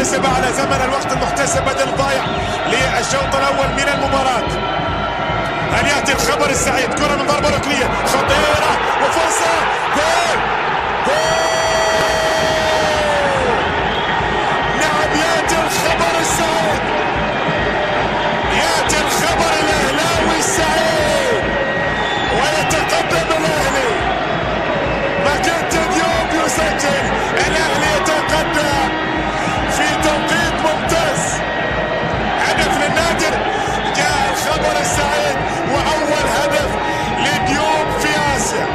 محتسبة على زمن الوقت المحتسب بدل ضايع للشوط الأول من المباراة. هل يأتي الخبر السعيد؟ كرة من ضربة ركنية خطيرة وفرصة جول جول. نعم يأتي الخبر السعيد، يأتي الخبر الأهلاوي السعيد ويتقدم الأهلي. ماكينتي ديوب يسجل، الأهلي يتقدم في توقيت ممتاز. هدف للنادر، جاء الخبر السعيد وأول هدف لديوب في آسيا،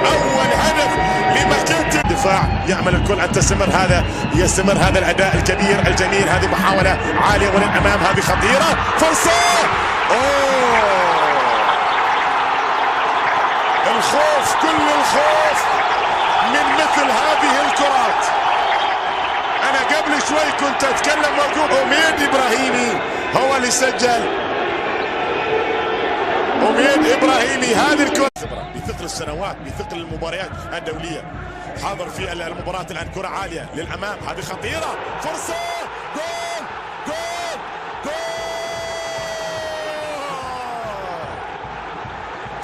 أول هدف لماكينتي. الدفاع يعمل الكل أن يستمر هذا الأداء الكبير الجميل. هذه محاولة عالية وللأمام، هذه خطيرة، فرصة. الخوف، كل الخوف من مثل هذه الكرات. أنا قبل شوي كنت أتكلم وأقول أميد إبراهيمي هو اللي سجل. أميد إبراهيمي هذه الكرة بثقل السنوات، بثقل المباريات الدولية، حاضر في المباراة الآن. كرة عالية للأمام، هذه خطيرة، فرصة، جول جول جول.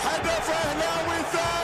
هدف أهلاوي ثاني.